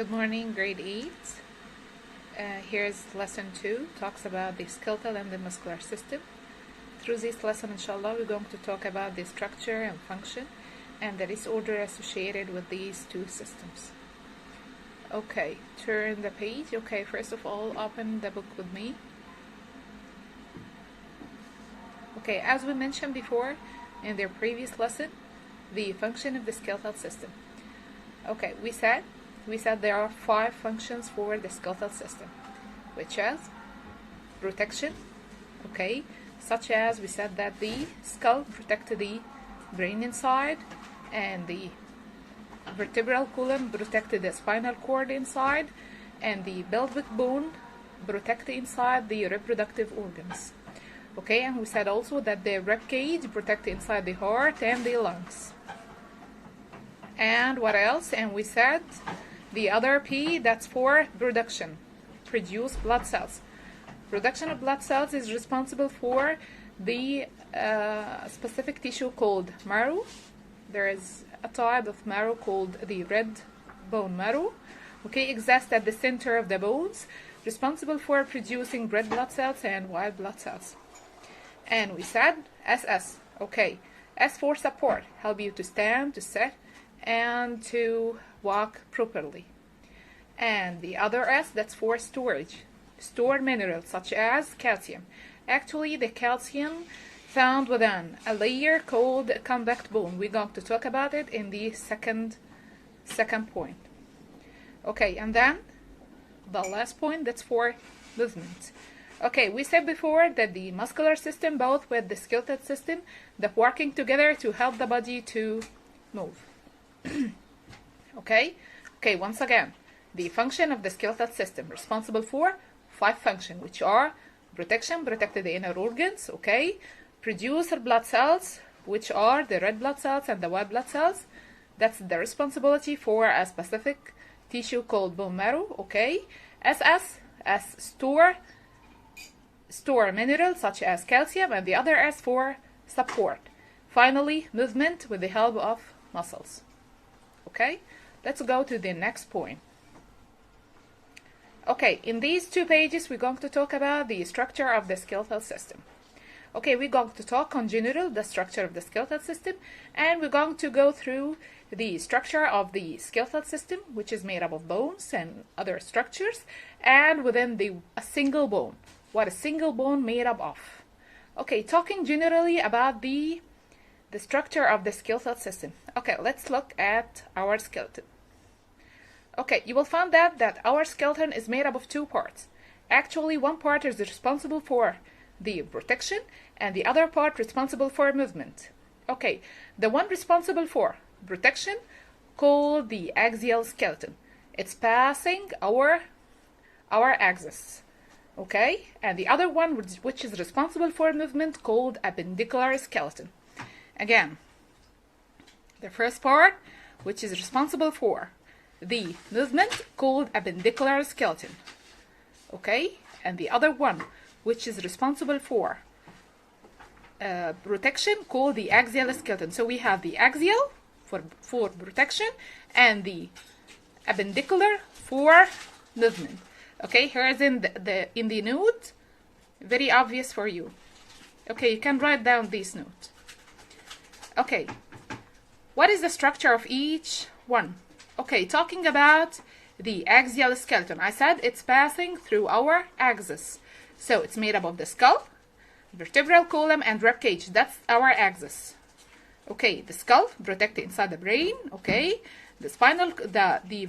Good morning, grade 8. Here's lesson 2, talks about the skeletal and the muscular system. Through this lesson, inshallah, we're going to talk about the structure and function and the disorder associated with these two systems. Okay, turn the page. Okay, first of all, open the book with me. Okay, as we mentioned before in their previous lesson, the function of the skeletal system. Okay, we said there are 5 functions for the skeletal system, which is protection, okay, such as we said that the skull protects the brain inside, and the vertebral column protects the spinal cord inside, and the pelvic bone protects inside the reproductive organs. Okay, and we said also that the rib cage protects inside the heart and the lungs. And what else? And we said the other P, that's for production, produce blood cells. Production of blood cells is responsible for the specific tissue called marrow. There is a type of marrow called the red bone marrow. Okay, exists at the center of the bones, responsible for producing red blood cells and white blood cells. And we said SS. Okay, S for support, help you to stand, to sit, and to walk properly. And the other S, that's for storage, store minerals such as calcium. Actually, the calcium found within a layer called compact bone. We're going to talk about it in the second point. Okay, and then the last point, that's for movement. Okay, we said before that the muscular system, both with the skeletal system, they're working together to help the body to move. Okay, once again, the function of the skeletal system responsible for 5 functions, which are protection, protect the inner organs, okay, produce blood cells, which are the red blood cells and the white blood cells. That's the responsibility for a specific tissue called bone marrow, okay. SS, as store minerals such as calcium, and the other S for support. Finally, movement with the help of muscles. Okay, let's go to the next point. Okay, in these 2 pages, we're going to talk about the structure of the skeletal system. Okay, we're going to talk in general the structure of the skeletal system, and we're going to go through the structure of the skeletal system, which is made up of bones and other structures, and within a single bone. What a single bone made up of. Okay, talking generally about the structure of the skeletal system. Okay, let's look at our skeleton. Okay, you will find that our skeleton is made up of 2 parts. Actually, one part is responsible for the protection, and the other part responsible for movement. Okay, the one responsible for protection, called the axial skeleton. It's passing our axis. Okay, and the other one, which is responsible for movement, called appendicular skeleton. Again, the first part, which is responsible for the movement, called appendicular skeleton. Okay, and the other one, which is responsible for protection, called the axial skeleton. So we have the axial for protection and the appendicular for movement. Okay, here is in the note, very obvious for you. Okay, you can write down this note. Okay, what is the structure of each one? Okay, talking about the axial skeleton, I said it's passing through our axis. So it's made up of the skull, vertebral column, and rib cage. That's our axis. Okay, the skull protect inside the brain. Okay, the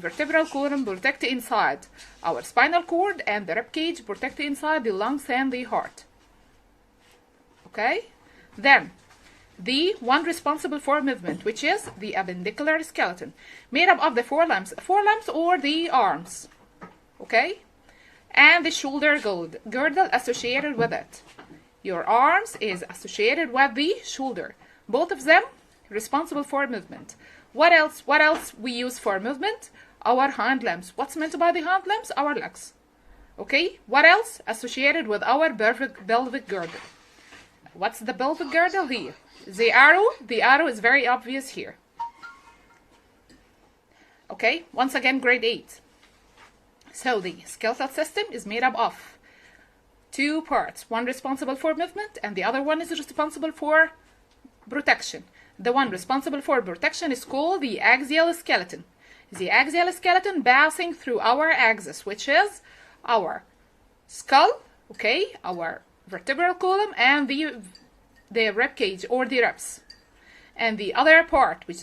vertebral column protect inside our spinal cord, and the rib cage protect inside the lungs and the heart. Okay, then the one responsible for movement, which is the appendicular skeleton, made up of the forelimbs or the arms, okay, and the shoulder girdle associated with it. Your arms is associated with the shoulder. Both of them responsible for movement. What else we use for movement? Our hind limbs. What's meant by the hind limbs? Our legs. Okay, what else? Associated with our pelvic girdle. What's the pelvic girdle here? The arrow is very obvious here. Okay, once again, grade 8. So the skeletal system is made up of two parts, one responsible for movement and the other one is responsible for protection. The one responsible for protection is called the axial skeleton. The axial skeleton passing through our axis, which is our skull, okay, our vertebral column, and the rib cage or the ribs. And the other part, which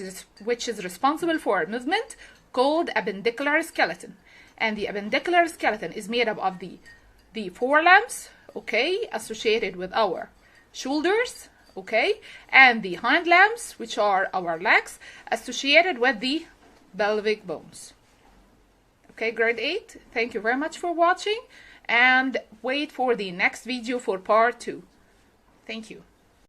is responsible for movement, called appendicular skeleton. And the appendicular skeleton is made up of the forelimbs, okay, associated with our shoulders, okay, and the hind limbs, which are our legs, associated with the pelvic bones. Okay, grade 8, thank you very much for watching, and wait for the next video for part 2. Thank you.